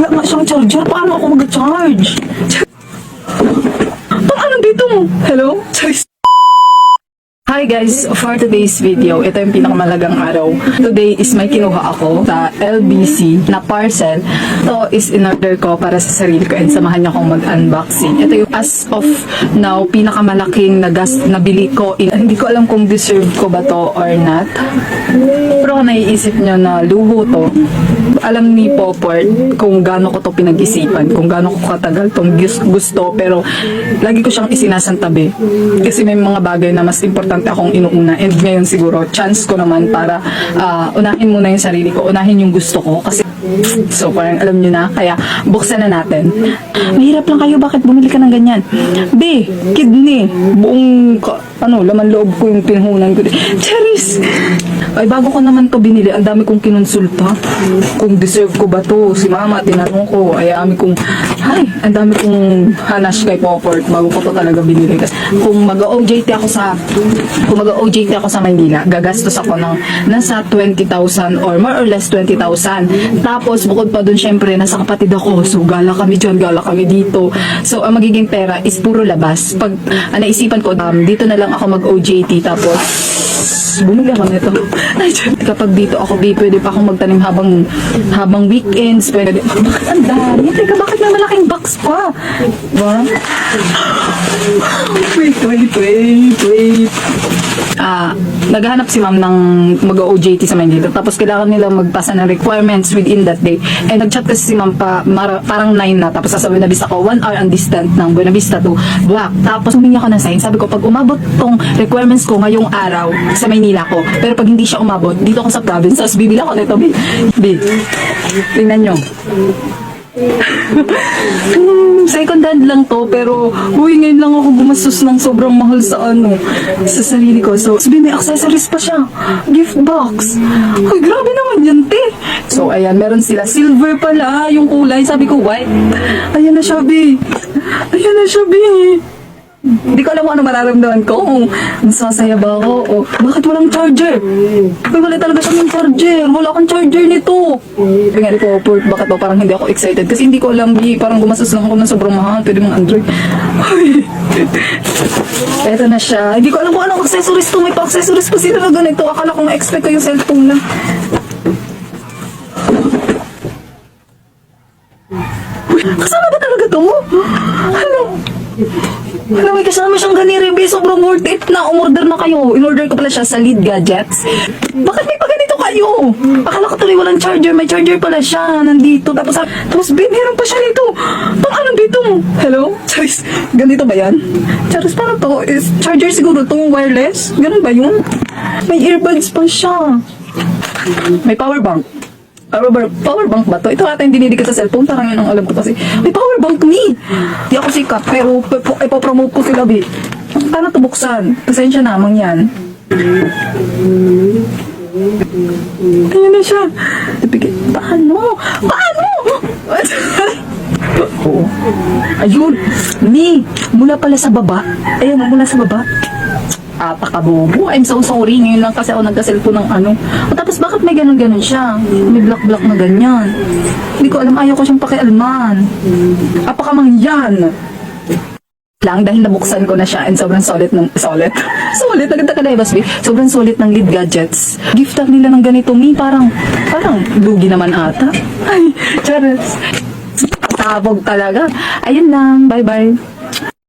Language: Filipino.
Wala nga siyang charger. Paano ako mag-charge? Paano dito? Hello? Hi guys, for today's video, ito yung pinakamalagang araw. Today is may kinuha ako sa LBC na parcel. Ito is in order ko para sa sarili ko and samahan niyo akong mag-unboxing. Ito yung as of now, pinakamalaking nabili ko. Hindi ko alam kung deserve ko ba to or not. Pero kung naiisip nyo na luho to, alam ni Poport kung gaano ko to pinag-isipan, kung gaano ko katagal tong gusto, pero lagi ko siyang isinasantabi. Kasi may mga bagay na mas importante akong inuuna, and ngayon siguro chance ko naman para unahin muna yung sarili ko, unahin yung gusto ko, kasi so parang alam nyo na, kaya buksan na natin. Mahirap lang kayo, bakit bumili ka ng ganyan? B, kidney, buong laman loob ko yung pinhunan ko. Charis! Ay, bago ko naman to binili, ang dami kong kinonsulta kung deserve ko ba to. Si mama, tinanong ko, ay ang dami kong hanash kay Poport bago ko to talaga binili. Kasi kung mag-OJT ako sa Maynila, gagastos ako ng nasa 20,000 or more or less 20,000. Tapos bukod pa dun, syempre nasa kapatid ako, so gala kami dyan, gala kami dito. So ang magiging pera is puro labas. Pag naisipan ko, dito na lang ako mag-OJT, tapos bumili ako nito. Kapag dito ako, pwede pa akong magtanim habang weekends. Pwede. Bakit ang dami? Teka, bakit may malaking box pa? Diba? Wait. Naghahanap si ma'am ng mag-OJT sa Manila. Tapos kailangan nila magpasa ng requirements within that day. And nag-chat kasi si ma'am parang 9 na. Tapos sasabihin na bis ako 1 hour ang distant ng Buena Vista to Buwak. Tapos humingi ako ng sign. Sabi ko, pag umabot tong requirements ko ngayong araw sa Maynila ko, pero pag hindi siya umabot, dito ako sa province, tapos bibili ako nito. Tingnan nyo. Second hand lang to, pero ngayon lang ako gumastos ng sobrang mahal sa sarili ko. So may accessories pa siya, gift box. Ay, grabe naman yan, te. So ayan, meron sila silver pala yung kulay. Sabi ko white. Ayan na siya, B. Hindi ko alam kung ano mararamdaman ko, kung masasaya ba ako o bakit walang charger. Wala talaga siyang charger. Wala akong charger nito. Sabi nga ni Poport, bakit ba parang hindi ako excited? Kasi hindi ko alam, parang gumastos lang ako ng sobrang mahal. Pwede mong Android. Eto na siya. Hindi ko alam kung anong accessories to. May pa-accessories pa sila na ganito. Akala ko ma-expect ko yung cellphone lang. Kasama ba talaga to mo? May kasama siyang ganire, be. Sobrang worth it na. Umorder na kayo. In-order ko pala siya sa Lead Gadgets. Bakit may pa ganito kayo? Akala ko tuloy walang charger. May charger pala siya. Nandito. Tapos meron pa siya dito. Anong dito? Hello? Charis, ganito ba yan? Charis, parang to is charger siguro to, wireless. Ganun ba yun? May earbuds pa siya. May power bank. Power bank ba to? Ito ata yung dinidikit sa cellphone. Parang yun ang alam ko kasi. May power bank ni. Di ako sikat, pero ipopromote ko sila, B. Paano ito buksan? Pasensya namang yan. Ayan na siya. Paano? Ayun. Ni, mula pala sa baba. Ayan, mula sa baba. Takabobo. I'm so sorry. Ngayon lang kasi ako nagka-cellphone ng tapos bakit may ganun-ganun siya? May black-black na ganyan. Hindi ko alam. Ayaw ko siyang pakialman. Apakamangyan. Lang dahil nabuksan ko na siya and sobrang solid. Naganda ka na B. Sobrang solid ng Lead Gadgets. Gift tag nila ng ganito. Parang lugi naman ata. Ay, charas. Tabog talaga. Ayun lang. Bye-bye.